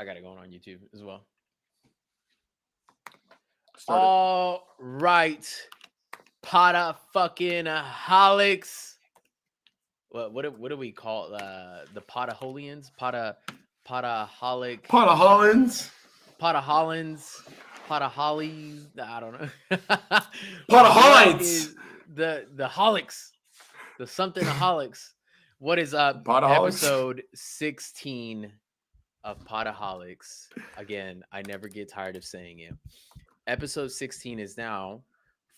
I got it going on YouTube as well. Start it. All right. Pod-A-Holics. What do we call the Pod-A-Holians? Pod-A-Holic. Pot of Hollands. Pod-A-Hollins. Pod-A-Hollies. I don't know. What Pod-A-Holics. is the Holics? The something Holics. What is up? Pod-A-Holics. Episode 16 of Pod-A-Holics. Again, I never get tired of saying it. Episode 16 is now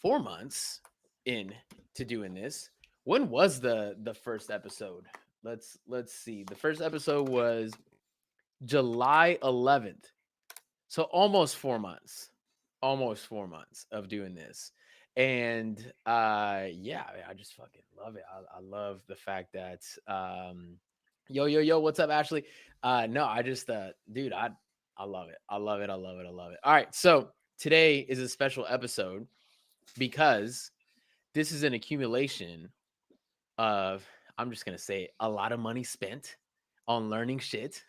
4 months in to doing this. When was the first episode? Let's see. The first episode was July 11th. So almost 4 months. Almost 4 months of doing this. And yeah, I just fucking love it. I love the fact that yo, what's up, Ashley? No, I just dude, I love it. I love it. I love it. I love it. All right, so today is a special episode because this is an accumulation of, I'm just gonna say it, a lot of money spent on learning shit,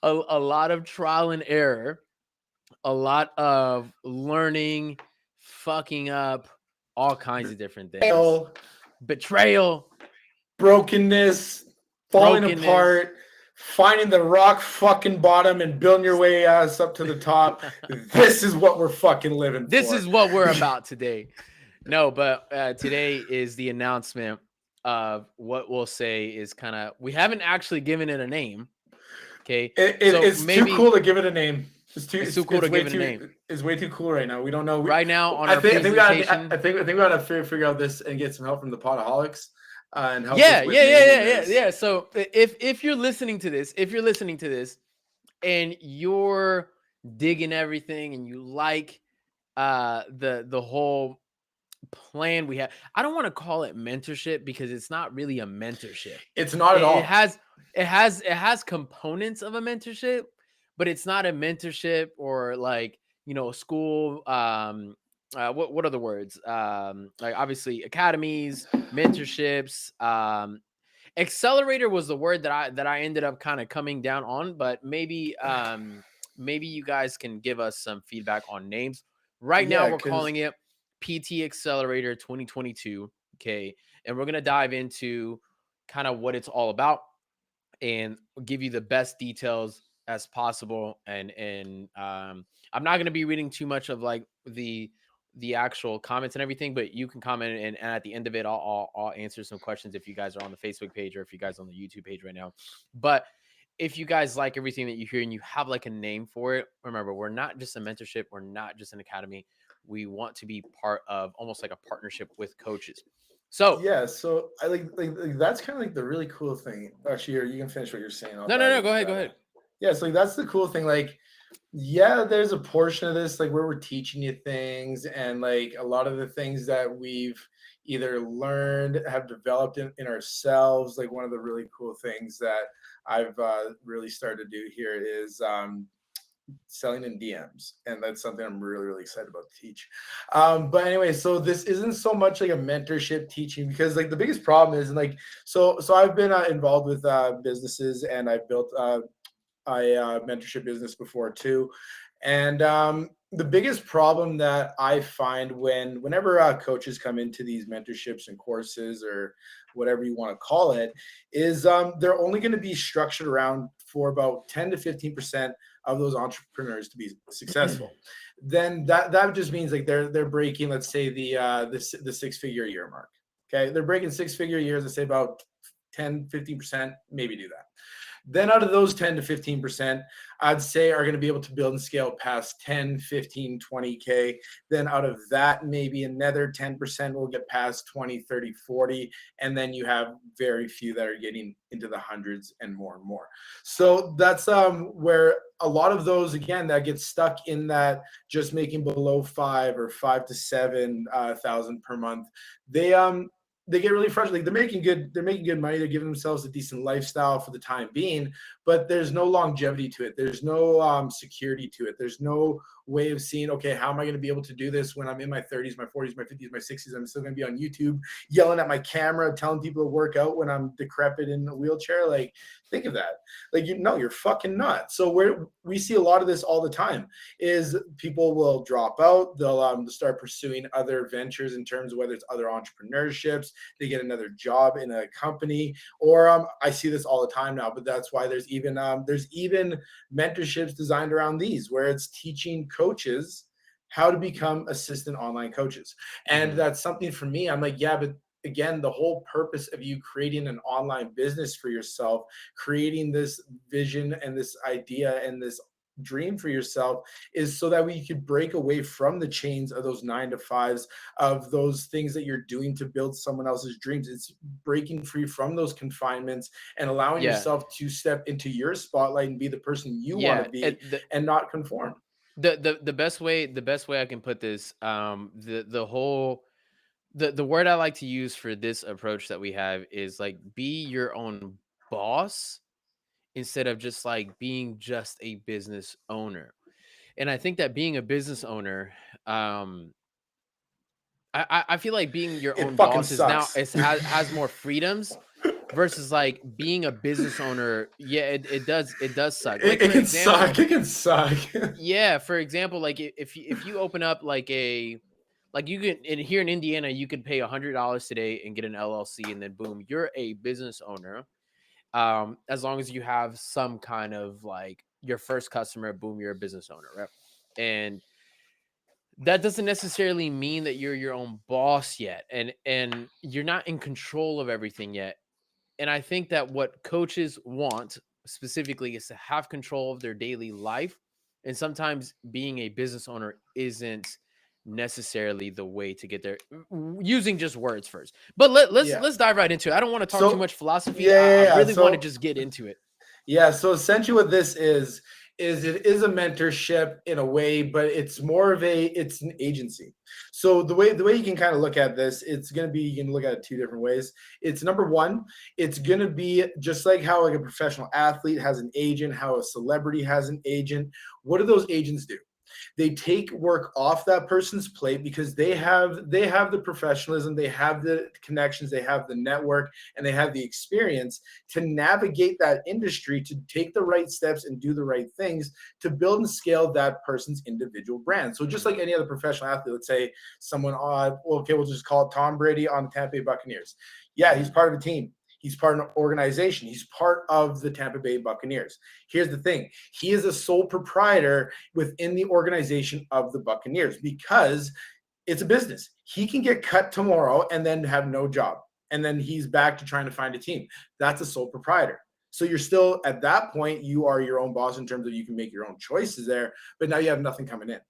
a lot of trial and error, a lot of learning, fucking up, all kinds of different things. Betrayal, Brokenness, falling apart, finding the rock fucking bottom and building your way ass up to the top. This is what we're fucking living This for. is what we're about today. No, but today is the announcement of what we'll say is kind of, we haven't actually given it a name. Okay. It's too cool to give it a name. It's too cool to give it a name. It's way too cool right now. We don't know. Right now on I our think presentation. I think we gotta figure out this and get some help from the Pod-A-Holics. And help Yeah. us with naming this. So if you're listening to this, and you're digging everything and you like the whole plan we have, I don't want to call it mentorship because it's not really a mentorship. It's not at all. It has components of a mentorship, but it's not a mentorship or like, a school. What are the words? Like obviously academies, mentorships. Accelerator was the word that I ended up kind of coming down on, but maybe you guys can give us some feedback on names. Right now we're calling it PT Accelerator 2022. Okay, and we're gonna dive into kind of what it's all about and give you the best details as possible. And I'm not gonna be reading too much of like the actual comments and everything, but you can comment and at the end of it, I'll answer some questions if you guys are on the Facebook page or if you guys are on the YouTube page right now. But if you guys like everything that you hear and you have like a name for it, remember, we're not just a mentorship. We're not just an academy. We want to be part of almost like a partnership with coaches. So yeah, so I like that's kind of like the really cool thing. Actually, here, you can finish what you're saying. No, go ahead. Yeah, so that's the cool thing. Like, yeah, there's a portion of this like where we're teaching you things, and like a lot of the things that we've either learned, have developed in ourselves. Like one of the really cool things that I've really started to do here is selling in DMs, and that's something I'm really excited about to teach. But anyway, so this isn't so much like a mentorship teaching, because like the biggest problem is like so I've been involved with businesses, and I've built a mentorship business before too, and the biggest problem that I find whenever coaches come into these mentorships and courses or whatever you want to call it is they're only going to be structured around for about 10 to 15% of those entrepreneurs to be successful. Then that just means like they're breaking, let's say the 6-figure year mark. Okay, they're breaking 6-figure years. Let's say about 10, 15%, maybe do that. Then out of those 10 to 15%, I'd say are going to be able to build and scale past 10, 15, 20K. Then out of that, maybe another 10% will get past 20, 30, 40. And then you have very few that are getting into the hundreds and more. So that's where a lot of those, again, that get stuck in that just making below 5 or 5 to 7 thousand per month. They get really frustrated. Like they're making good money. They're giving themselves a decent lifestyle for the time being, but there's no longevity to it. There's no security to it. There's no way of seeing, okay, how am I going to be able to do this when I'm in my 30s, my 40s, my 50s, my 60s? I'm still going to be on YouTube yelling at my camera, telling people to work out when I'm decrepit in a wheelchair. Like, think of that. Like, you're fucking not. So we see a lot of this all the time is people will drop out. They'll start pursuing other ventures in terms of whether it's other entrepreneurships, they get another job in a company, or I see this all the time now, but that's why there's even mentorships designed around these where it's teaching coaches how to become assistant online coaches. And that's something for me. I'm like, yeah, but again, the whole purpose of you creating an online business for yourself, creating this vision and this idea and this dream for yourself is so that we could break away from the chains of those 9 to 5s, of those things that you're doing to build someone else's dreams. It's breaking free from those confinements and allowing Yeah. yourself to step into your spotlight and be the person you want Yeah. to be and not conform. The best way I can put this, the whole the word I like to use for this approach that we have is like be your own boss instead of just like being just a business owner. And I think that being a business owner, um, I feel like being your It own fucking boss is now sucks. has more freedoms versus like being a business owner. Yeah, it does suck. Like It for can suck. example, It can suck. yeah, for example, like if you open up like like you can here in Indiana, you could pay $100 today and get an LLC, and then boom, you're a business owner. As long as you have some kind of like your first customer, boom, you're a business owner, right? And that doesn't necessarily mean that you're your own boss yet, and you're not in control of everything yet. And I think that what coaches want specifically is to have control of their daily life. And sometimes being a business owner isn't necessarily the way to get there, using just words first. But Yeah. let's dive right into it. I don't want to talk too So much philosophy. yeah, I yeah, yeah. really want to So just get into it. yeah, so essentially what this is it is a mentorship in a way, but it's more of it's an agency. So the way you can kind of look at this, it's going to be, you can look at it 2 different ways. It's number one, it's going to be just like how like a professional athlete has an agent, how a celebrity has an agent. What do those agents do? They take work off that person's plate because they have the professionalism, they have the connections, they have the network, and they have the experience to navigate that industry, to take the right steps and do the right things to build and scale that person's individual brand. So just like any other professional athlete, let's say someone on, okay, we'll just call it Tom Brady on the Tampa Bay Buccaneers. Yeah, he's part of a team. He's part of an organization. He's part of the Tampa Bay Buccaneers. Here's the thing. He is a sole proprietor within the organization of the Buccaneers because it's a business. He can get cut tomorrow and then have no job. And then he's back to trying to find a team. That's a sole proprietor. So you're still at that point, you are your own boss in terms of you can make your own choices there, but now you have nothing coming in.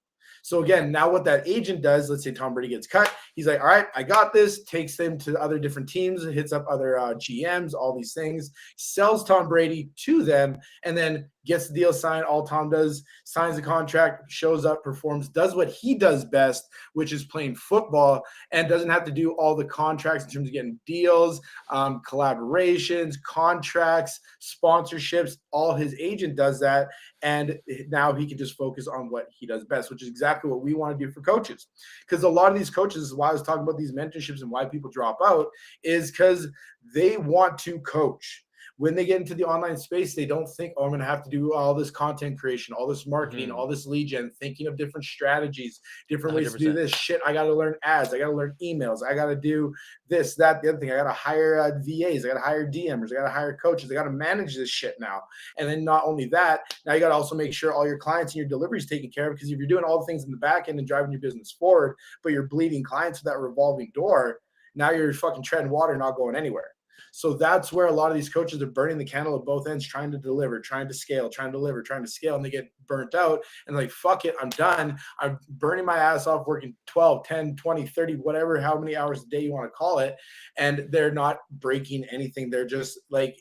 So again, now what that agent does, let's say Tom Brady gets cut, he's like, all right, I got this, takes them to other different teams, hits up other GMs, all these things, sells Tom Brady to them, and then gets the deal signed. All Tom does, signs the contract, shows up, performs, does what he does best, which is playing football, and doesn't have to do all the contracts in terms of getting deals, collaborations, contracts, sponsorships. All his agent does that. And now he can just focus on what he does best, which is exactly what we want to do for coaches. Because a lot of these coaches, is why I was talking about these mentorships and why people drop out, is because they want to coach. When they get into the online space, they don't think, oh, I'm going to have to do all this content creation, all this marketing, all this lead gen, thinking of different strategies, different ways to do 100%. this shit. I got to learn ads. I got to learn emails. I got to do this, that, the other thing. I got to hire VAs. I got to hire DMers. I got to hire coaches. I got to manage this shit now. And then not only that, now you got to also make sure all your clients and your delivery is taken care of, because if you're doing all the things in the back end and driving your business forward, but you're bleeding clients with that revolving door, now you're fucking treading water, not going anywhere. So that's where a lot of these coaches are burning the candle at both ends, trying to deliver, trying to scale, trying to deliver, trying to scale, and they get burnt out and like, fuck it, I'm done. I'm burning my ass off working 12, 10, 20, 30, whatever, how many hours a day you want to call it. And they're not breaking anything. They're just like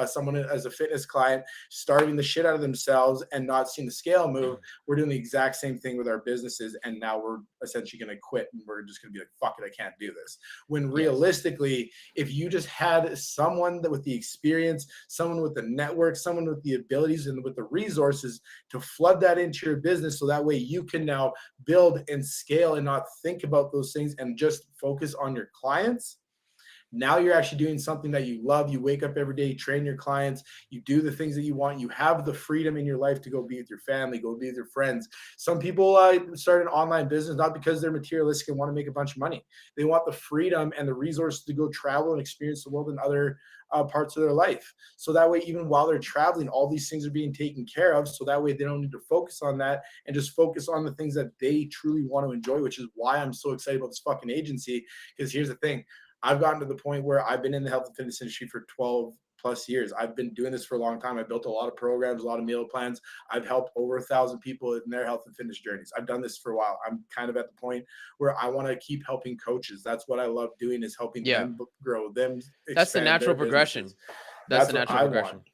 someone as a fitness client starving the shit out of themselves and not seeing the scale move. We're doing the exact same thing with our businesses. And now we're essentially going to quit and we're just going to be like, fuck it, I can't do this. When realistically, if you just had someone that with the experience, someone with the network, someone with the abilities and with the resources to flood that into your business so that way you can now build and scale and not think about those things and just focus on your clients. Now you're actually doing something that you love. You wake up every day, you train your clients, you do the things that you want. You have the freedom in your life to go be with your family, go be with your friends. Some people start an online business not because they're materialistic and want to make a bunch of money. They want the freedom and the resources to go travel and experience the world in other parts of their life. So that way, even while they're traveling, all these things are being taken care of. So that way, they don't need to focus on that and just focus on the things that they truly want to enjoy, which is why I'm so excited about this fucking agency. Because here's the thing. I've gotten to the point where I've been in the health and fitness industry for 12 plus years. I've been doing this for a long time. I built a lot of programs, a lot of meal plans. I've helped over 1,000 people in their health and fitness journeys. I've done this for a while. I'm kind of at the point where I want to keep helping coaches. That's what I love doing, is helping them grow, them expand. That's the natural progression. That's the natural progression. Want.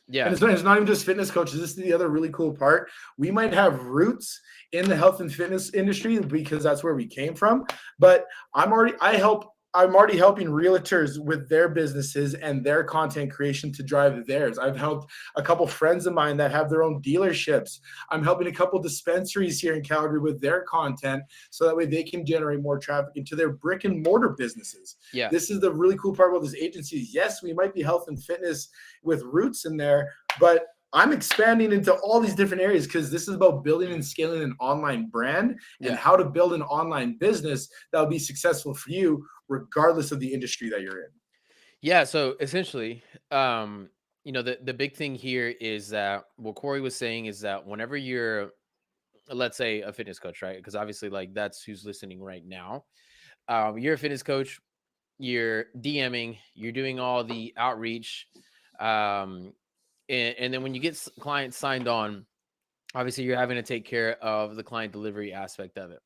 Yeah. And it's not even just fitness coaches. This is the other really cool part. We might have roots in the health and fitness industry because that's where we came from. But I'm already helping realtors with their businesses and their content creation to drive theirs. I've helped a couple friends of mine that have their own dealerships. I'm helping a couple dispensaries here in Calgary with their content so that way they can generate more traffic into their brick and mortar businesses. Yeah. This is the really cool part about this agency. Yes, we might be health and fitness with roots in there, but I'm expanding into all these different areas because this is about building and scaling an online brand and how to build an online business that will be successful for you regardless of the industry that you're in. Yeah. So essentially, the big thing here is that what Corey was saying is that whenever you're, let's say, a fitness coach, right? Because obviously, like, that's who's listening right now. You're a fitness coach, you're DMing, you're doing all the outreach. And then when you get clients signed on, obviously you're having to take care of the client delivery aspect of it.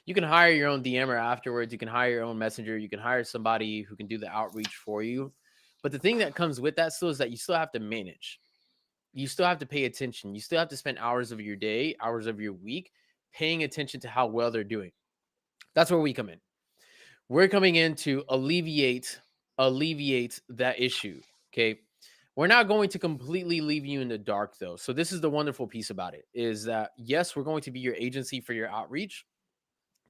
You can hire your own DMer afterwards. You can hire your own messenger. You can hire somebody who can do the outreach for you. But the thing that comes with that still is that you still have to manage. You still have to pay attention. You still have to spend hours of your day, hours of your week, paying attention to how well they're doing. That's where we come in. We're coming in to alleviate that issue. Okay. We're not going to completely leave you in the dark, though. So this is the wonderful piece about it, is that, yes, we're going to be your agency for your outreach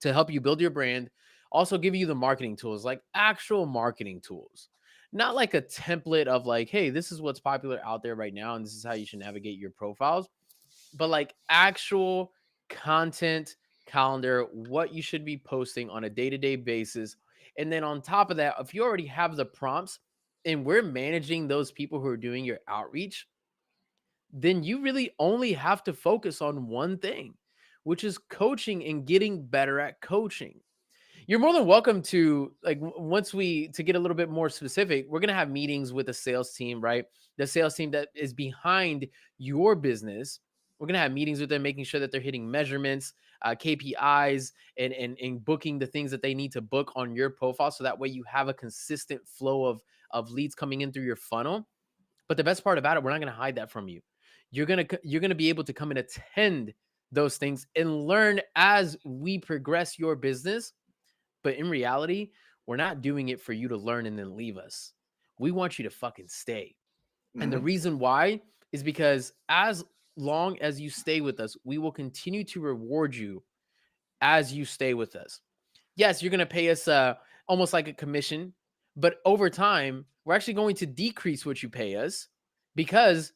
to help you build your brand, also give you the marketing tools, like actual marketing tools, not like a template of like, hey, this is what's popular out there right now, and this is how you should navigate your profiles, but like actual content calendar, what you should be posting on a day-to-day basis. And then on top of that, if you already have the prompts, and we're managing those people who are doing your outreach, then you really only have to focus on one thing, which is coaching and getting better at coaching. You're more than welcome to, like, to get a little bit more specific, we're going to have meetings with the sales team, right? The sales team that is behind your business. We're going to have meetings with them, making sure that they're hitting measurements, KPIs, and booking the things that they need to book on your profile. So that way you have a consistent flow of leads coming in through your funnel. But the best part about it, we're not going to hide that from you. You're going to be able to come and attend those things and learn as we progress your business. But in reality, we're not doing it for you to learn and then leave us. We want you to fucking stay. Mm-hmm. And the reason why is because as long as you stay with us, we will continue to reward you as you stay with us. Yes, you're going to pay us almost like a commission, but over time, we're actually going to decrease what you pay us because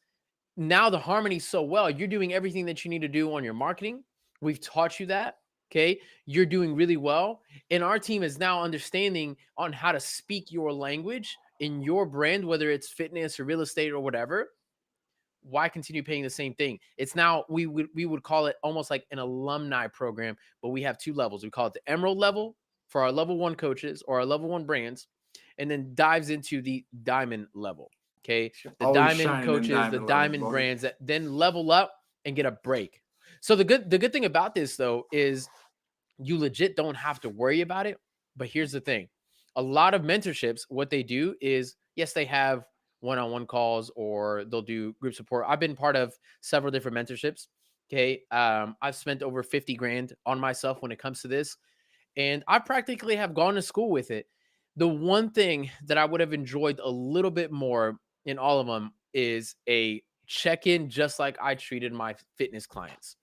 now the harmony's so well. You're doing everything that you need to do on your marketing. We've taught you that. Okay. You're doing really well. And our team is now understanding on how to speak your language in your brand, whether it's fitness or real estate or whatever. Why continue paying the same thing? It's now, we would call it almost like an alumni program, but we have two levels. We call it the Emerald level for our level 1 coaches or our level 1 brands, and then dives into the diamond level. Okay. The diamond coaches, the diamond brands that then level up and get a break. So the good thing about this, though, is you legit don't have to worry about it. But here's the thing. A lot of mentorships, what they do is, yes, they have one-on-one calls or they'll do group support. I've been part of several different mentorships. Okay. I've spent over 50 grand on myself when it comes to this. And I practically have gone to school with it. The one thing that I would have enjoyed a little bit more in all of them is a check in just like I treated my fitness clients,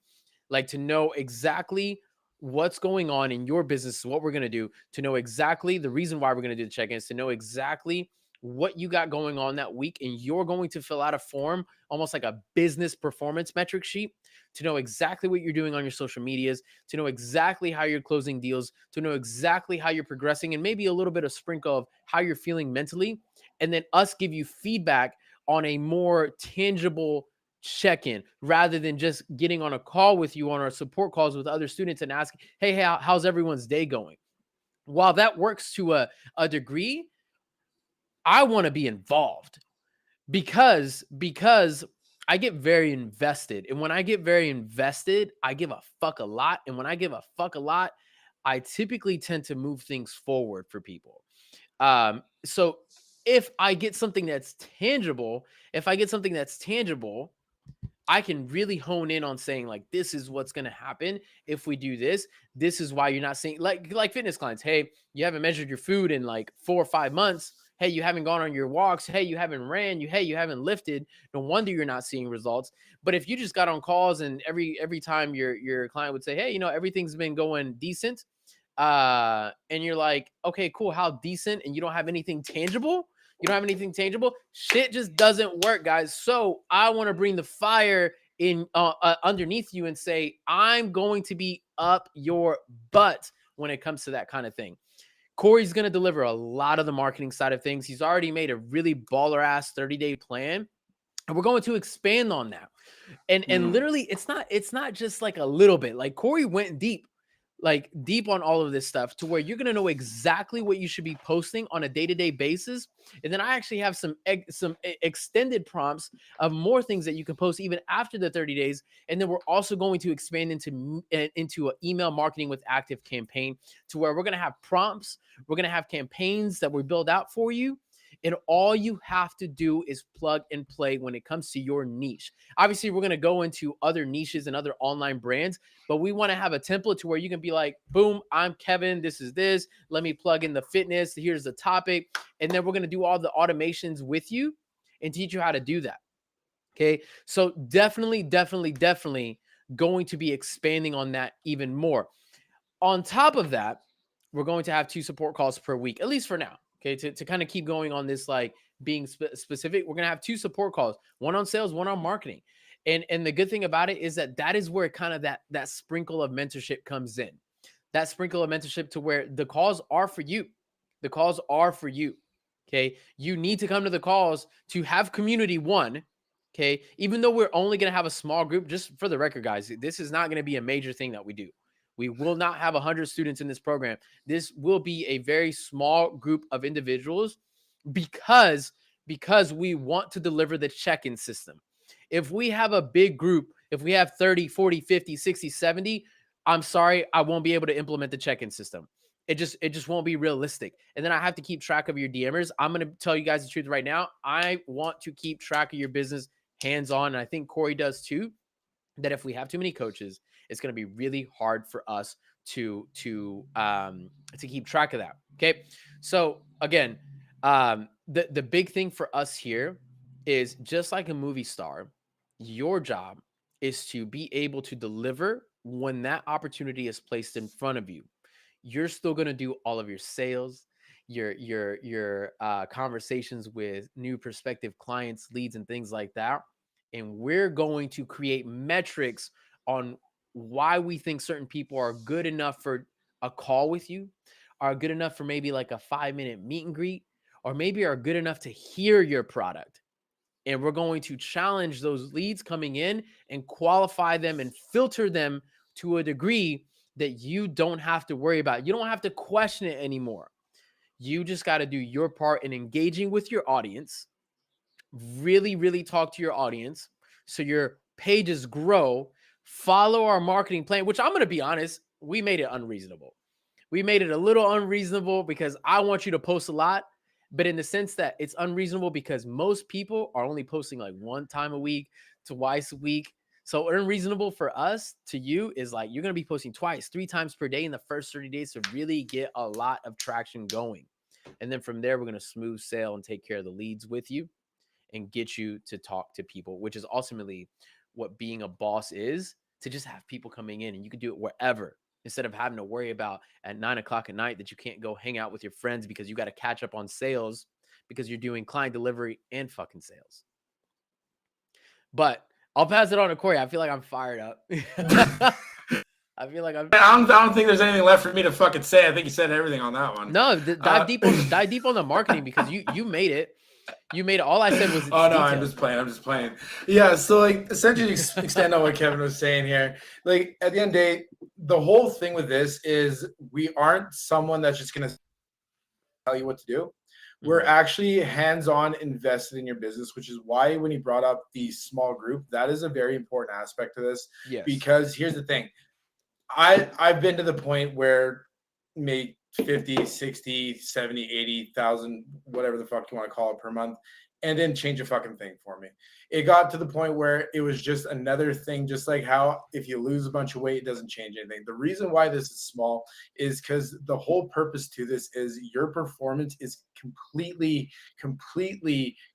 like to know exactly what's going on in your business, what we're going to do, to know exactly the reason why we're going to do the check-ins, to know exactly what you got going on that week. And you're going to fill out a form, almost like a business performance metric sheet, to know exactly what you're doing on your social medias, to know exactly how you're closing deals, to know exactly how you're progressing, and maybe a little bit of sprinkle of how you're feeling mentally. And then us give you feedback on a more tangible check-in, rather than just getting on a call with you on our support calls with other students and asking, hey, how's everyone's day going? While that works to a degree, I want to be involved, because I get very invested. And when I get very invested, I give a fuck a lot. And when I give a fuck a lot, I typically tend to move things forward for people. So if I get something that's tangible, if I get something that's tangible, I can really hone in on saying, like, this is what's going to happen if we do this. This is why you're not seeing, like fitness clients. Hey, you haven't measured your food in like 4 or 5 months. Hey, you haven't gone on your walks. Hey, you haven't ran. Hey, you haven't lifted. No wonder you're not seeing results. But if you just got on calls and every time your client would say, hey, everything's been going decent, and you're like, okay, cool, how decent, and you don't have anything tangible, shit just doesn't work, guys. So I want to bring the fire in underneath you and say, I'm going to be up your butt when it comes to that kind of thing. Corey's going to deliver a lot of the marketing side of things. He's already made a really baller ass 30-day plan, and we're going to expand on that. And literally, it's not just like a little bit. Like, Corey went deep, like deep on all of this stuff, to where you're going to know exactly what you should be posting on a day-to-day basis. And then I actually have some extended prompts of more things that you can post even after the 30 days. And then we're also going to expand into an email marketing with active campaign, to where we're going to have prompts, we're going to have campaigns that we build out for you. And all you have to do is plug and play when it comes to your niche. Obviously, we're going to go into other niches and other online brands, but we want to have a template to where you can be like, boom, I'm Kevin. This is this. Let me plug in the fitness. Here's the topic. And then we're going to do all the automations with you and teach you how to do that. Okay. So definitely going to be expanding on that even more. On top of that, we're going to have 2 support calls per week, at least for now. Okay. To kind of keep going on this, like being specific, we're going to have 2 support calls, one on sales, one on marketing. And the good thing about it is that is where kind of that sprinkle of mentorship comes in. That sprinkle of mentorship, to where the calls are for you. The calls are for you. Okay. You need to come to the calls to have community, one. Okay. Even though we're only going to have a small group, just for the record, guys, this is not going to be a major thing that we do. We will not have 100 students in this program. This will be a very small group of individuals, because we want to deliver the check-in system. If we have a big group, if we have 30, 40, 50, 60, 70, I'm sorry, I won't be able to implement the check-in system. It just won't be realistic. And then I have to keep track of your DMers. I'm going to tell you guys the truth right now. I want to keep track of your business hands-on, and I think Corey does too. That if we have too many coaches, it's going to be really hard for us to keep track of that. Okay, so again, the big thing for us here is, just like a movie star, your job is to be able to deliver when that opportunity is placed in front of you. You're still going to do all of your sales, your conversations with new prospective clients, leads, and things like that. And we're going to create metrics on why we think certain people are good enough for a call with you, are good enough for maybe like a 5-minute meet and greet, or maybe are good enough to hear your product. And we're going to challenge those leads coming in and qualify them and filter them to a degree that you don't have to worry about. You don't have to question it anymore. You just got to do your part in engaging with your audience, really talk to your audience so your pages grow. Follow our marketing plan, which, I'm going to be honest, we made it unreasonable. We made it a little unreasonable because I want you to post a lot, but in the sense that it's unreasonable because most people are only posting like 1 time a week, twice a week. So unreasonable for us to you is like, you're going to be posting twice, 3 times per day in the first 30 days to really get a lot of traction going. And then from there, we're going to smooth sail and take care of the leads with you. and get you to talk to people, which is ultimately what being a boss is, to just have people coming in and you can do it wherever instead of having to worry about at 9 o'clock at night that you can't go hang out with your friends because you got to catch up on sales because you're doing client delivery and fucking sales. But I'll pass it on to Corey. I feel like I'm fired up. I feel like I don't think there's anything left for me to fucking say. I think you said everything on that one. No, dive deep on the marketing because you made it. You made it. All I said was oh no, details. I'm just playing. Yeah, so like essentially extend on what Kevin was saying here. Like at the end of the day, the whole thing with this is we aren't someone that's just gonna tell you what to do. We're actually hands-on invested in your business, which is why when you brought up the small group, that is a very important aspect to this. Yes. Because here's the thing. I've been to the point where made 50, 60, 70, 80,000, whatever the fuck you want to call it per month, and didn't change a fucking thing for me. It got to the point where it was just another thing, just like how if you lose a bunch of weight, it doesn't change anything. The reason why this is small is because the whole purpose to this is your performance is completely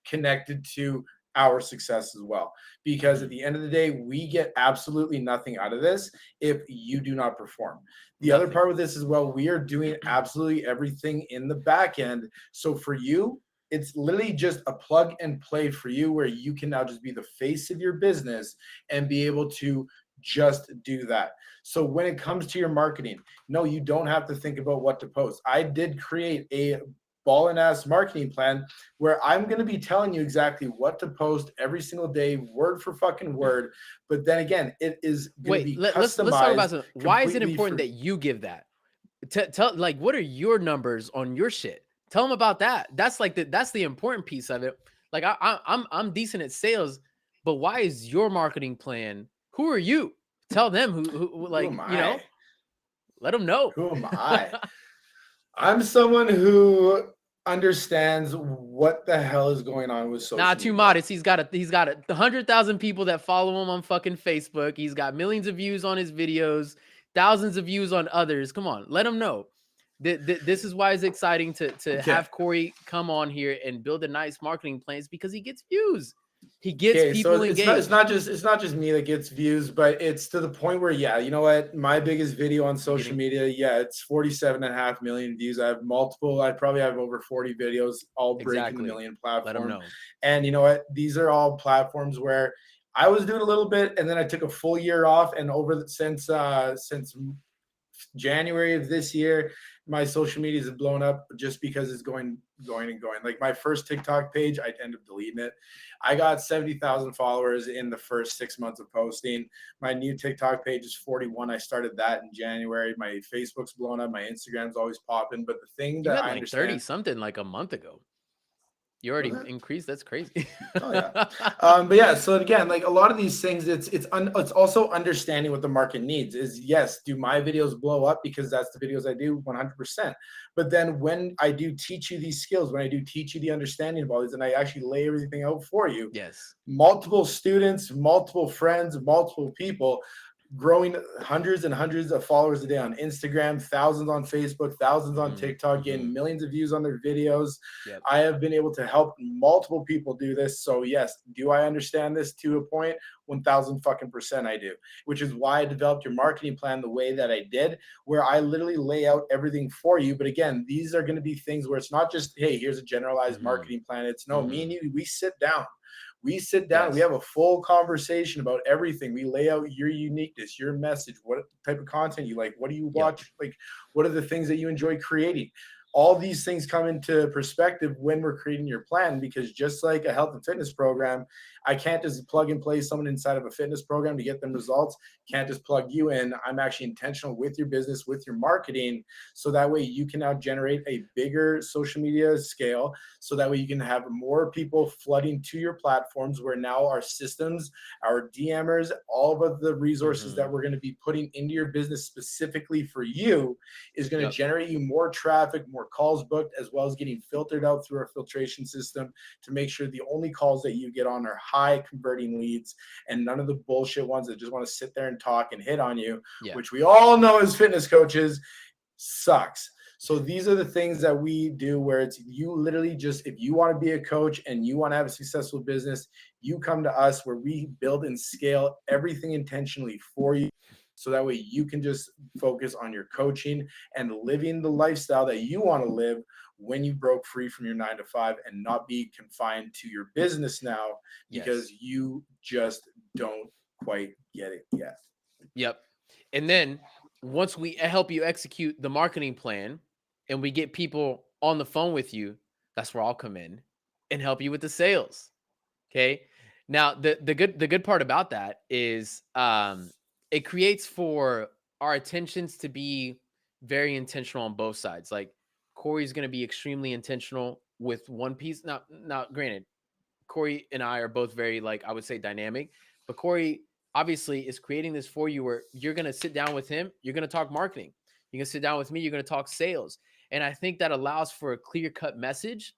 connected to our success as well. Because at the end of the day, we get absolutely nothing out of this if you do not perform. The other part with this as well, we are doing absolutely everything in the back end. So for you, it's literally just a plug and play for you where you can now just be the face of your business and be able to just do that. So when it comes to your marketing, no, you don't have to think about what to post. I did create a ballin' ass marketing plan where I'm going to be telling you exactly what to post every single day, word for fucking word. But then again, it is going to be customized. Let's talk about something. Why is it important that you give that? Tell like, what are your numbers on your shit? Tell them about that. That's like that's the important piece of it. Like I'm decent at sales, but why is your marketing plan? Who are you? Tell them who like, you know, let them know. Who am I? I'm someone who understands what the hell is going on with social media. Not too modest. He's got 100,000 people that follow him on fucking Facebook. He's got millions of views on his videos, thousands of views on others. Come on, let him know. This is why it's exciting to have Corey come on here and build a nice marketing plans because he gets views. He gets people engaged. It's not just me that gets views, but it's to the point where, yeah, you know what? My biggest video on social media, it's 47.5 million views. I probably have over 40 videos, all breaking the million platform. Let them know. And you know what? These are all platforms where I was doing a little bit, and then I took a full year off. And since January of this year, my social media has blown up just because it's going. Like my first TikTok page, I end up deleting it. I got 70,000 followers in the first 6 months of posting. My new TikTok page is 41. I started that in January. My Facebook's blown up. My Instagram's always popping. But the thing that I understand, 30 something like a month ago. You already increased. That's crazy. Oh yeah. But yeah, so again, like a lot of these things, it's also understanding what the market needs. Is yes, do my videos blow up because that's the videos I do 100%. But then when I do teach you these skills, when I do teach you the understanding of all these, and I actually lay everything out for you, yes, multiple students, multiple friends, multiple people, growing hundreds and hundreds of followers a day on Instagram, thousands on Facebook, thousands on TikTok, getting millions of views on their videos. Yep. I have been able to help multiple people do this. So yes, do I understand this to a point? 1,000% I do, which is why I developed your marketing plan the way that I did, where I literally lay out everything for you. But again, these are going to be things where it's not just, hey, here's a generalized marketing plan. It's no, me and you, we sit down. Yes. We have a full conversation about everything. We lay out your uniqueness, your message, what type of content you like, what do you watch, like what are the things that you enjoy creating. All these things come into perspective when we're creating your plan, because just like a health and fitness program, I can't just plug and play someone inside of a fitness program to get them results. Can't just plug you in. I'm actually intentional with your business, with your marketing. So that way you can now generate a bigger social media scale. So that way you can have more people flooding to your platforms, where now our systems, our DMers, all of the resources that we're going to be putting into your business specifically for you is going to generate you more traffic, more calls booked, as well as getting filtered out through our filtration system to make sure the only calls that you get on are high converting leads and none of the bullshit ones that just want to sit there and talk and hit on you, which we all know as fitness coaches sucks. So these are the things that we do where it's you literally just, if you want to be a coach and you want to have a successful business, you come to us where we build and scale everything intentionally for you. So that way you can just focus on your coaching and living the lifestyle that you want to live when you broke free from your 9 to 5, and not be confined to your business now because Yes. you just don't quite get it yet. Yep. And then once we help you execute the marketing plan and we get people on the phone with you, that's where I'll come in and help you with the sales. Okay. Now the good part about that is it creates for our attentions to be very intentional on both sides. Like Corey's gonna be extremely intentional with one piece. Now granted, Corey and I are both very, like, I would say, dynamic, but Corey obviously is creating this for you where you're going to sit down with him, you're going to talk marketing, you're going to sit down with me, you're going to talk sales. And I think that allows for a clear cut message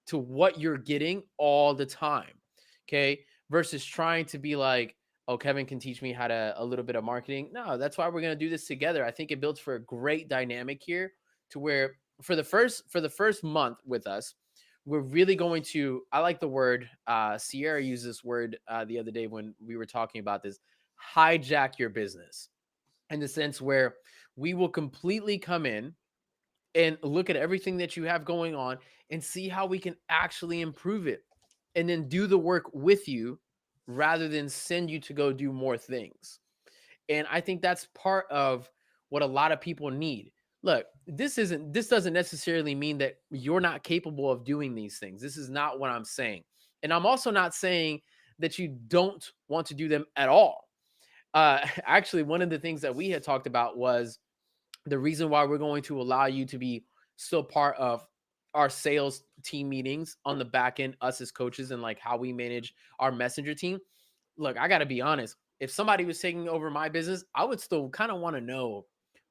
to what you're getting all the time. Okay. Versus trying to be like, oh, Kevin can teach me how to a little bit of marketing. No, that's why we're going to do this together. I think it builds for a great dynamic here to where for the first month with us, we're really going to, I like the word, Sierra used this word the other day when we were talking about this, hijack your business, in the sense where we will completely come in and look at everything that you have going on and see how we can actually improve it, and then do the work with you rather than send you to go do more things. And I think that's part of what a lot of people need. Look, this doesn't necessarily mean that you're not capable of doing these things. This is not what I'm saying. And I'm also not saying that you don't want to do them at all. Actually, one of the things that we had talked about was the reason why we're going to allow you to be still part of our sales team meetings on the back end, us as coaches, and like how we manage our messenger team. Look, I got to be honest. If somebody was taking over my business, I would still kind of want to know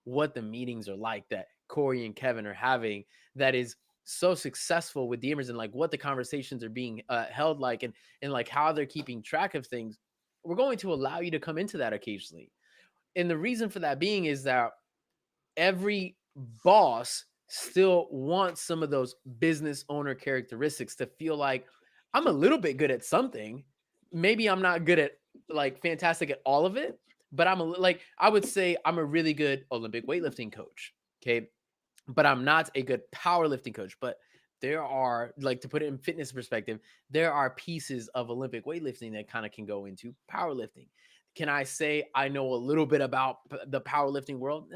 what the meetings are like that Corey and Kevin are having, that is so successful with Demers, and like what the conversations are being held like, and like how they're keeping track of things. We're going to allow you to come into that occasionally. And the reason for that being is that every boss still wants some of those business owner characteristics to feel like I'm a little bit good at something. Maybe I'm not good at, like, fantastic at all of it, but like I would say I'm a really good Olympic weightlifting coach. Okay. But I'm not a good powerlifting coach. But there are, like, to put it in fitness perspective, there are pieces of Olympic weightlifting that kind of can go into powerlifting. Can I say I know a little bit about the powerlifting world?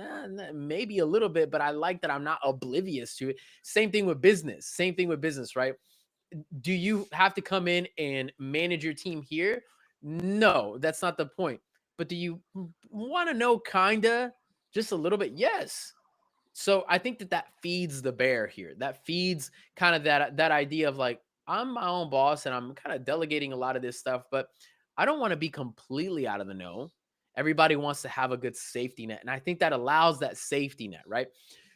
Maybe a little bit, but I like that I'm not oblivious to it. Same thing with business. Same thing with business, right? Do you have to come in and manage your team here? No, that's not the point. But do you want to know, kinda, just a little bit? Yes. So I think that that feeds the bear here. That feeds kind of that idea of like, I'm my own boss and I'm kind of delegating a lot of this stuff, but I don't want to be completely out of the know. Everybody wants to have a good safety net, and I think that allows that safety net, right?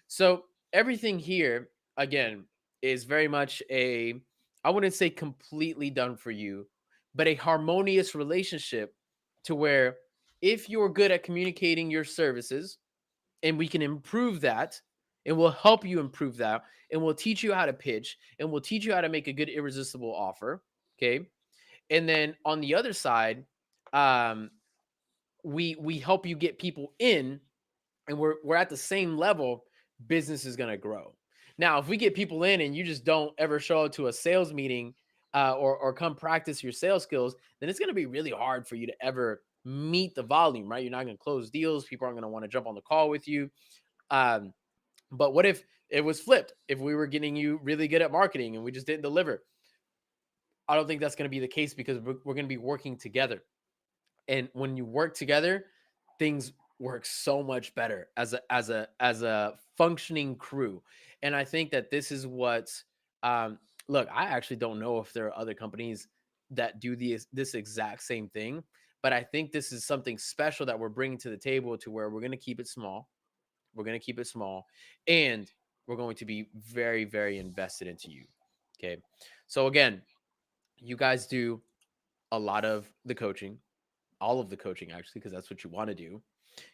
So everything here again is very much a, I wouldn't say completely done for you, but a harmonious relationship to where if you're good at communicating your services, and we can improve that, and we'll help you improve that, and we'll teach you how to pitch, and we'll teach you how to make a good irresistible offer. Okay. And then on the other side, um we help you get people in, and we're at the same level. Business is going to grow. Now if we get people in and you just don't ever show up to a sales meeting, or come practice your sales skills, then it's going to be really hard for you to ever meet the volume, right? You're not going to close deals. People aren't going to want to jump on the call with you. um, but what if it was flipped? If we were getting you really good at marketing and we just didn't deliver? I don't think that's going to be the case, because we're going to be working together. And when you work together, things work so much better as a functioning crew. And I think that this is what, look, I actually don't know if there are other companies that do this exact same thing, but I think this is something special that we're bringing to the table, to where we're going to keep it small. We're going to keep it small, and we're going to be very, very invested into you. Okay. So again, you guys do a lot of the coaching, all of the coaching actually, because that's what you want to do.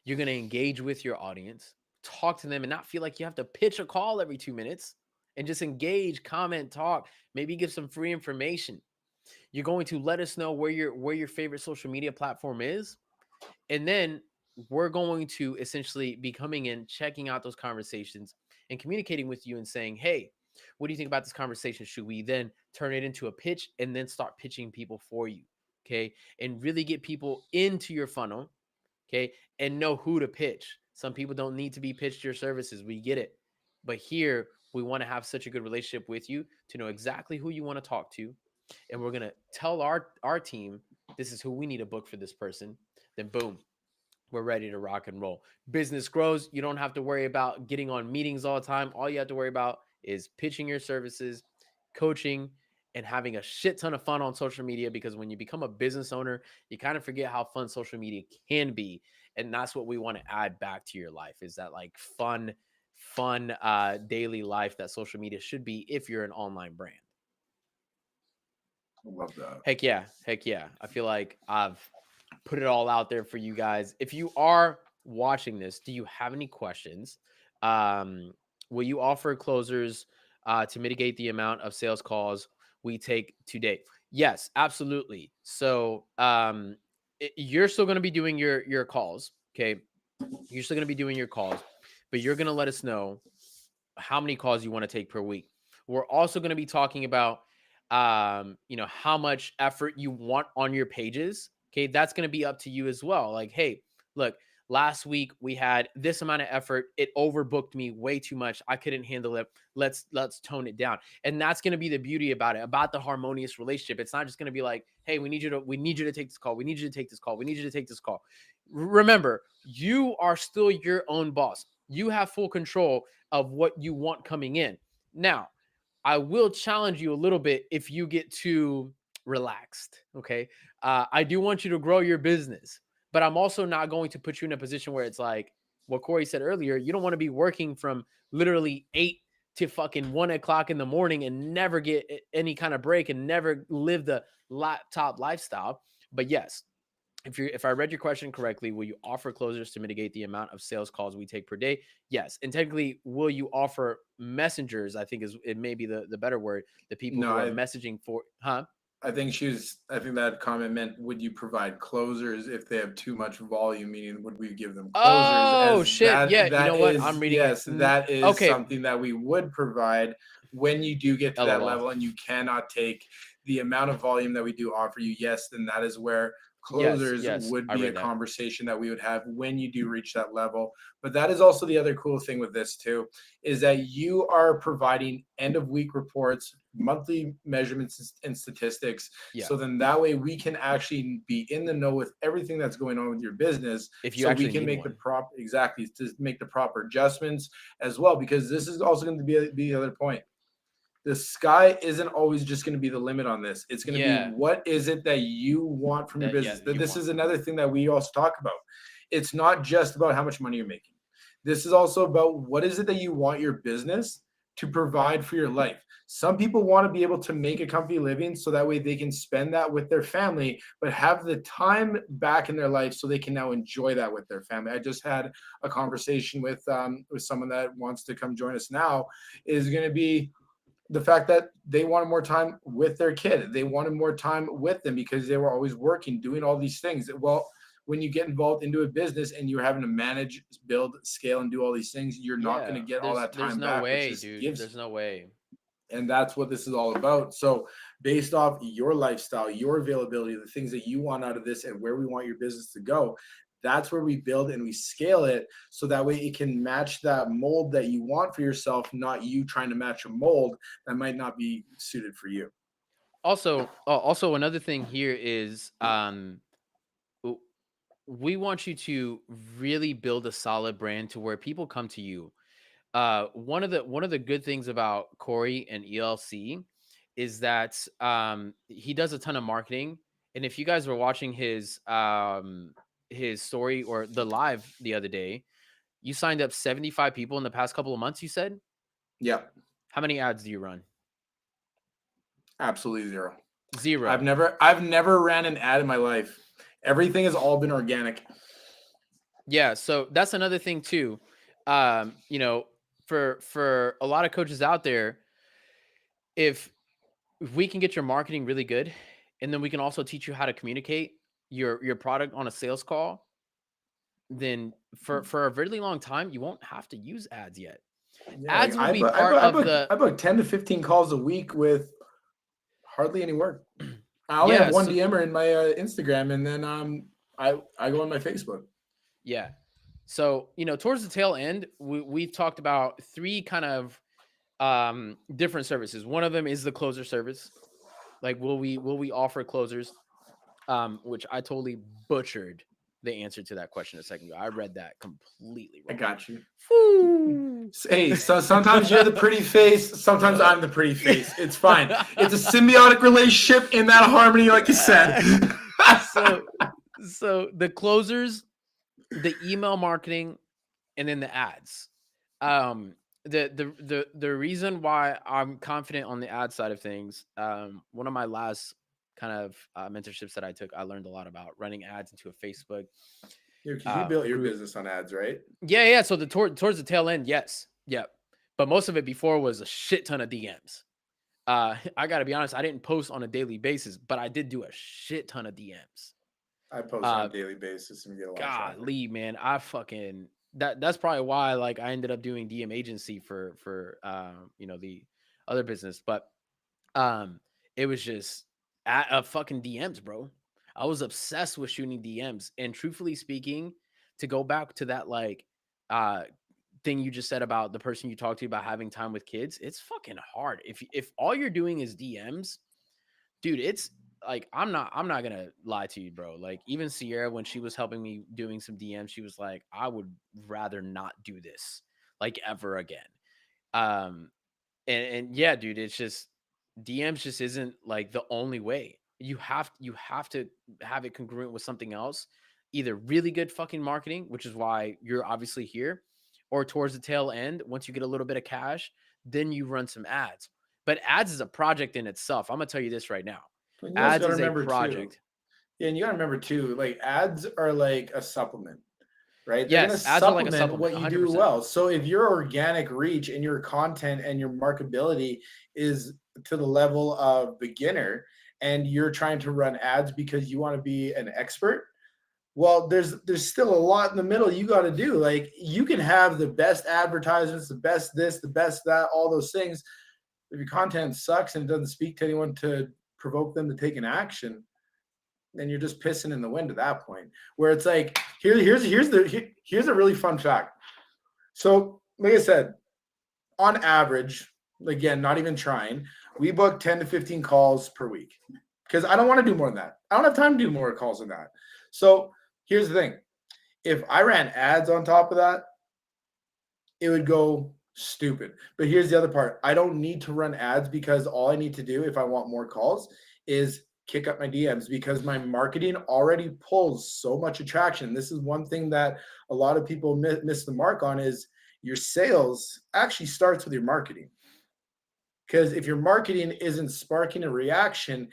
You're going to engage with your audience, talk to them and not feel like you have to pitch a call every 2 minutes, and just engage, comment, talk, maybe give some free information. You're going to let us know where your favorite social media platform is, and then we're going to essentially be coming in, checking out those conversations and communicating with you and saying, hey, what do you think about this conversation? Should we then turn it into a pitch and then start pitching people for you? Okay. And really get people into your funnel. Okay. And know who to pitch. Some people don't need to be pitched your services. We get it. But here, we want to have such a good relationship with you to know exactly who you want to talk to. And we're going to tell our team, this is who we need to book for this person. Then boom, we're ready to rock and roll. Business grows. You don't have to worry about getting on meetings all the time. All you have to worry about is pitching your services, coaching, and having a shit ton of fun on social media, because when you become a business owner, you kind of forget how fun social media can be. And that's what we want to add back to your life, is that like fun daily life that social media should be if you're an online brand. I love that. Heck yeah. Heck yeah. I feel like I've put it all out there for you guys. If you are watching this, do you have any questions? Um, will you offer closers to mitigate the amount of sales calls we take today? Yes, absolutely. So you're still going to be doing your calls. Okay. You're still going to be doing your calls, but you're going to let us know how many calls you want to take per week. We're also going to be talking about how much effort you want on your pages. Okay, that's going to be up to you as well. Like, hey, look, last week we had this amount of effort. It overbooked me way too much. I couldn't handle it. Let's tone it down. And that's going to be the beauty about it, about the harmonious relationship. It's not just going to be like, hey, we need you to take this call. We need you to take this call. We need you to take this call. Remember, you are still your own boss. You have full control of what you want coming in. Now, I will challenge you a little bit if you get too relaxed. Okay. I do want you to grow your business, but I'm also not going to put you in a position where it's like what Corey said earlier. You don't want to be working from literally 8 to fucking 1 o'clock in the morning and never get any kind of break and never live the laptop lifestyle. But yes, if I read your question correctly, will you offer closers to mitigate the amount of sales calls we take per day? Yes. And technically, will you offer messengers? I think it may be the better word. The people No, who are messaging for, huh? I think that comment meant, would you provide closers if they have too much volume? Meaning, would we give them closers? Oh As shit! Yeah, you that know what? is, I'm reading it. yes, that is Okay, something that we would provide when you do get to that LOL. level and you cannot take the amount of volume that we do offer you. Yes, then that is where Yes, closers yes, would I be a read that. conversation that we would have when you do reach that level. But that is also the other cool thing with this too, is that you are providing end of week reports, monthly measurements and statistics. Yeah, So then that way we can actually be in the know with everything that's going on with your business. if you So we actually can need make one. exactly to make the proper adjustments as well, because this is also going to be the other point. The sky isn't always just going to be the limit on this. It's going to be, Yeah, what is it that you want from your that yeah business? you This want. is another thing that we also talk about. It's not just about how much money you're making. This is also about, what is it that you want your business to provide for your life. Some people want to be able to make a comfy living so that way they can spend that with their family, but have the time back in their life so they can now enjoy that with their family. I just had a conversation with someone that wants to come join us now. Is going to be the fact that they wanted more time with their kid. They wanted more time with them because they were always working, doing all these things. Well, when you get involved into a business and you're having to manage, build, scale, and do all these things, you're not going Yeah, to get all that there's time no back, which way, this dude. gives There's you. no way. And that's what this is all about. So, based off your lifestyle, your availability, the things that you want out of this, and where we want your business to go, that's where we build and we scale it so that way it can match that mold that you want for yourself, not you trying to match a mold that might not be suited for you. Also another thing here is w- we want you to really build a solid brand to where people come to you. One of the good things about Corey and ELC is that he does a ton of marketing. And if you guys were watching his story or the live the other day, you signed up 75 people in the past couple of months, you said? Yeah, How many ads do you run? absolutely zero. I've Zero. never I've never ran an ad in my life. Everything has all been organic. Yeah, so that's another thing too. You know, for a lot of coaches out there, if we can get your marketing really good, and then we can also teach you how to communicate your product on a sales call, then for a really long time you won't have to use ads yet. Yeah, like Ads will be part of the I book 10 to 15 calls a week with hardly any work. I only have yeah, one so DMer in my Instagram, and then I go on my Facebook. yeah. So, you know, towards the tail end, we've talked about three kind of different services. One of them is the closer service. Like, will we offer closers? Which I totally butchered the answer to that question a second ago. I read that completely I wrong. got you. Woo. Hey, so sometimes you're the pretty face, sometimes I'm the pretty face. It's fine. It's a symbiotic relationship in that harmony, like you said. so so the closers, the email marketing, and then the ads. Um, the reason why I'm confident on the ad side of things, one of my last kind of mentorships that I took, I learned a lot about running ads into a Facebook Because you built your group. business on ads, right? Yeah. So towards the tail end, yes, yep. But most of it before was a shit ton of DMs. I got to be honest, I didn't post on a daily basis, but I did do a shit ton of DMs. I post on Uh, a daily basis and get a lot of traffic. Golly, man, I fucking that's probably why like I ended up doing DM agency for you know, the other business, but um it was just a fucking DMs, bro. I was obsessed with shooting DMs, and truthfully speaking, to go back to that like uh thing you just said about the person you talked to about having time with kids, it's fucking hard. If all you're doing is DMs, dude, it's like I'm not gonna lie to you, bro. Like even Sierra, when she was helping me doing some DMs, she was like, I would rather not do this like ever again. Um and yeah, dude, it's just DMs just isn't like the only way. You have to have it congruent with something else, either really good fucking marketing, which is why you're obviously here, or towards the tail end, once you get a little bit of cash, then you run some ads. But ads is a project in itself. I'm gonna tell you this right now. And you also Ads got to is a remember too. project. Yeah, and you got to remember too, like ads are like a supplement, right? They're going to Yes, ads are like a supplement supplement, what you do 100%. well. So if your organic reach and your content and your marketability is to the level of beginner and you're trying to run ads because you want to be an expert, well, there's still a lot in the middle you got to do. Like you can have the best advertisements, the best this, the best that, all those things. If your content sucks and it doesn't speak to anyone to provoke them to take an action, then you're just pissing in the wind at that point. Where it's like, here's a really fun fact. So, like I said, on average, again, not even trying, we book 10 to 15 calls per week because I don't want to do more than that. I don't have time to do more calls than that. So here's the thing. If I ran ads on top of that, it would go stupid. But here's the other part. I don't need to run ads because all I need to do if I want more calls is kick up my DMs because my marketing already pulls so much attraction. This is one thing that a lot of people miss the mark on is your sales actually starts with your marketing. Because if your marketing isn't sparking a reaction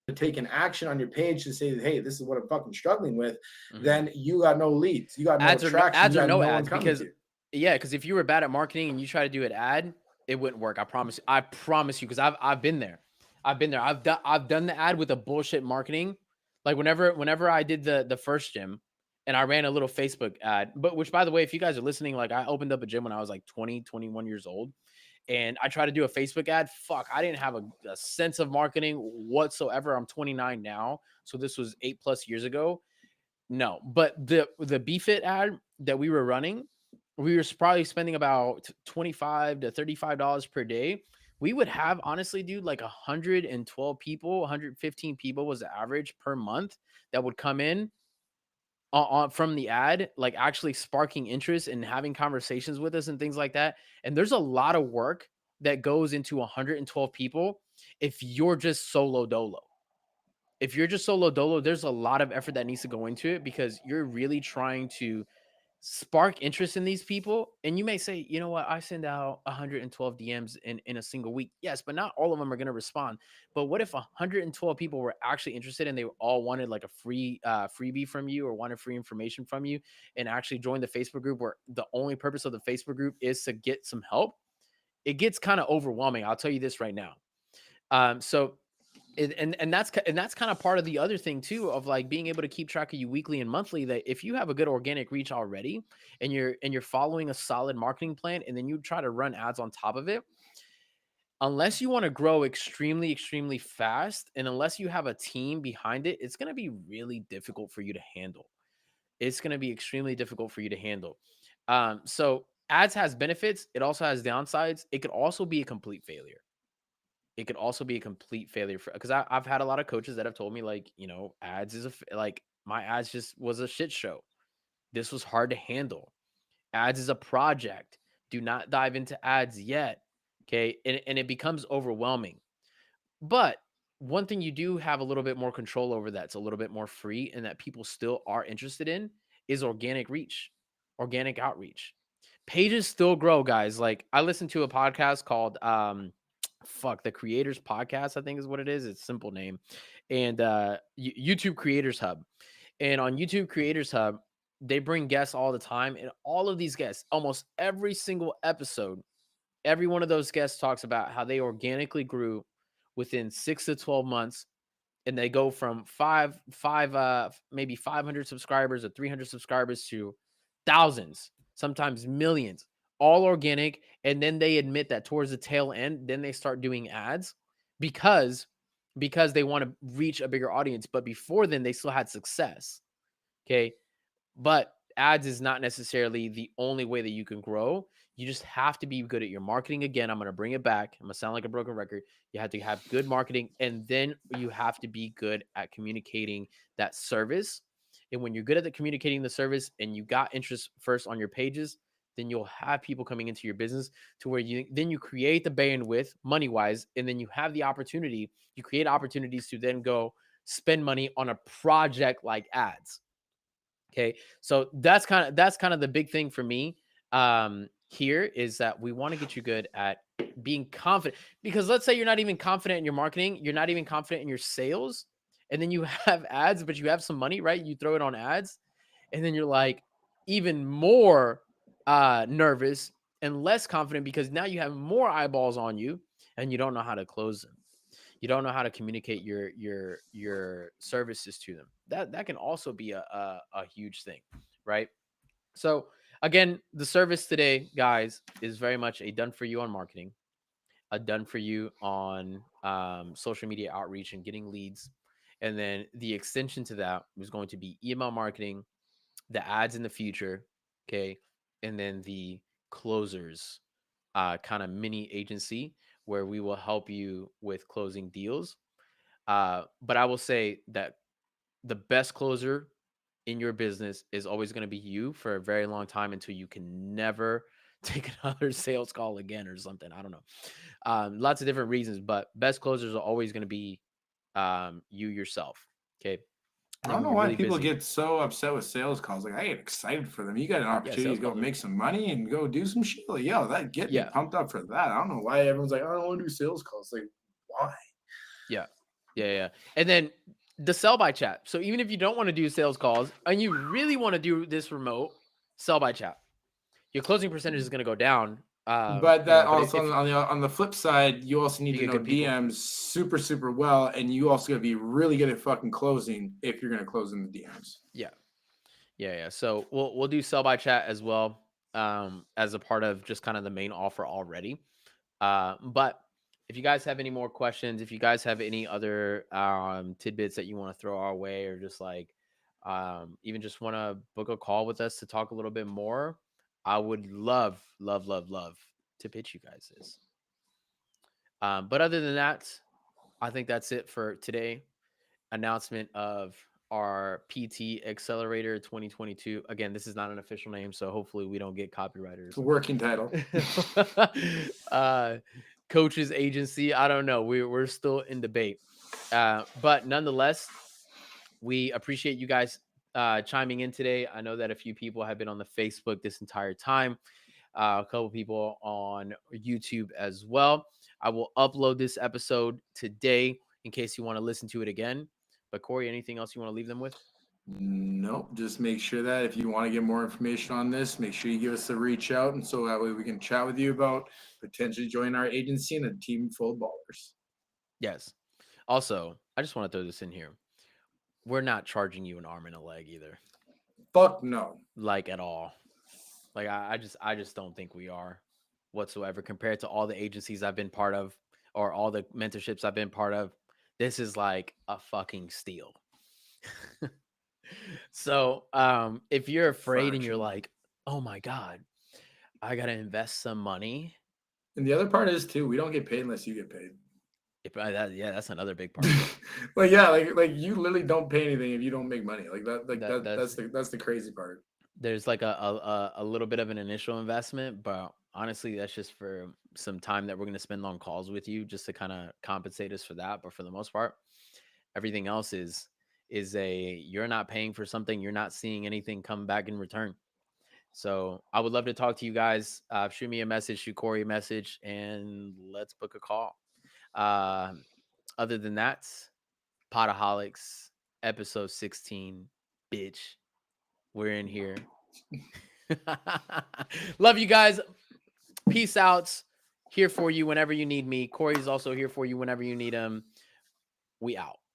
to take an action on your page to say, hey, this is what I'm fucking struggling with, Mhm. then you got no leads, you got no attraction, you Ads or got no no one ads, coming because to you. yeah, because if you were bad at marketing and you try to do an ad, it wouldn't work. I promise you, because I've been there. I've been there. I've done the ad with a bullshit marketing. Like whenever I did the first gym and I ran a little Facebook ad, but which by the way, if you guys are listening, like I opened up a gym when I was like 20, 21 years old, and I tried to do a Facebook ad. Fuck, I didn't have a sense of marketing whatsoever. I'm 29 now, so this was 8+ years ago. No, but the BFit ad that we were running, we were probably spending about $25 to $35 per day. We would have honestly, dude, like 112 people, 115 people was the average per month that would come in from the ad, like actually sparking interest and having conversations with us and things like that. And there's a lot of work that goes into 112 people if you're just solo dolo. If you're just solo dolo, there's a lot of effort that needs to go into it because you're really trying to spark interest in these people. And you may say, you know what, I send out 112 DMs in a single week. Yes, but not all of them are going to respond. But what if 112 people were actually interested and they all wanted like a free freebie from you or wanted free information from you and actually joined the Facebook group where the only purpose of the Facebook group is to get some help? It gets kind of overwhelming. I'll tell you this right now. So and that's kind of part of the other thing too of like being able to keep track of you weekly and monthly, that if you have a good organic reach already and you're following a solid marketing plan and then you try to run ads on top of it, unless you want to grow extremely fast and unless you have a team behind it, it's going to be really difficult for you to handle. It's going to be extremely difficult for you to handle. So ads has benefits, it also has downsides. It could also be a complete failure. It could also be a complete failure for, because I've had a lot of coaches that have told me like, ads is like my ads just was a shit show. This was hard to handle. Ads is a project. Do not dive into ads yet. Okay. And it becomes overwhelming. But one thing you do have a little bit more control over that's a little bit more free and that people still are interested in is organic reach, organic outreach. Pages still grow, guys. Like I listened to a podcast called the Creators Podcast, I think is what it is. It's a simple name. And YouTube Creators Hub. And on YouTube Creators Hub, they bring guests all the time. And all of these guests, almost every single episode, every one of those guests talks about how they organically grew within 6 to 12 months, and they go from maybe 500 subscribers or 300 subscribers to thousands, sometimes millions, all organic. And then they admit that towards the tail end, then they start doing ads because they want to reach a bigger audience. But before then, they still had success. Okay. But ads is not necessarily the only way that you can grow. You just have to be good at your marketing. Again, I'm going to bring it back. I'm going to sound like a broken record. You have to have good marketing, and then you have to be good at communicating that service. And when you're good at communicating the service and you got interest first on your pages, then you'll have people coming into your business to where you create the bandwidth money wise, and then you have the opportunity. You create opportunities to then go spend money on a project like ads. Okay. So that's kind of the big thing for me here is that we want to get you good at being confident, because let's say you're not even confident in your marketing, you're not even confident in your sales, and then you have ads, but you have some money, right? You throw it on ads, and then you're like even more nervous and less confident because now you have more eyeballs on you and you don't know how to close them. You don't know how to communicate your services to them. That can also be a huge thing, right? So again, the service today, guys, is very much a done for you on marketing, a done for you on social media outreach and getting leads, and then the extension to that was going to be email marketing, the ads in the future, okay, and then the closers kind of mini agency where we will help you with closing deals. But I will say that the best closer in your business is always going to be you for a very long time until you can never take another sales call again or something. I don't know. Lots of different reasons, but best closers are always going to be you yourself. Okay. I And then don't when know you're why really people busy, get so upset with sales calls. Like I get excited for them. You got an yeah, opportunity sales to go calls are, make some money and go do some shit. Like, yo, that get me yeah, pumped up for that. I don't know why everyone's like, I don't want to do sales calls. Like, why? yeah, yeah. And then the sell by chat. So even if you don't want to do sales calls and you really want to do this remote, sell by chat. Your closing percentage is going to go down. But that But also if on the flip side, you also need you to get know good people, DMs super well, and you also got to be really good at fucking closing if you're gonna close in the DMs. yeah, yeah. So we'll do sell by chat as well, as a part of just kind of the main offer already. But if you guys have any more questions, if you guys have any other tidbits that you want to throw our way, or just like even just want to book a call with us to talk a little bit more, I would love to pitch you guys this. But other than that, I think that's it for today. Announcement of our PT Accelerator 2022. Again, this is not an official name, so hopefully we don't get It's copywriters. a working title. uh, Coaches agency. I don't know. We're still in debate. But nonetheless, we appreciate you guys chiming in today. I know that a few people have been on the Facebook this entire time. A couple people on YouTube as well. I will upload this episode today in case you want to listen to it again. But Corey, anything else you want to leave them with? Nope. Just make sure that if you want to get more information on this, make sure you give us a reach out, and so that way we can chat with you about potentially joining our agency and a team full of ballers. Yes. Also, I just want to throw this in here. We're not charging you an arm and a leg either, Fuck no. like at all. Like I just don't think we are whatsoever compared to all the agencies I've been part of or all the mentorships I've been part of. This is like a fucking steal. So, if you're afraid and you're Fraction. like, "Oh my god, I got to invest some money." And the other part is too, we don't get paid unless you get paid. Yeah, that's another big part. Like yeah, like you literally don't pay anything if you don't make money. Like That's that's the crazy part. there's like a little bit of an initial investment, but honestly, that's just for some time that we're going to spend on calls with you just to kind of compensate us for that. But for the most part, everything else is a you're not paying for something, you're not seeing anything come back in return. So I would love to talk to you guys. Shoot me a message, shoot Corey a message, and let's book a call. Uh, Other than that, Pod-A-Holics, episode 16, bitch. We're in here. Love you guys. Peace out. Here for you whenever you need me. Corey's also here for you whenever you need him. We out.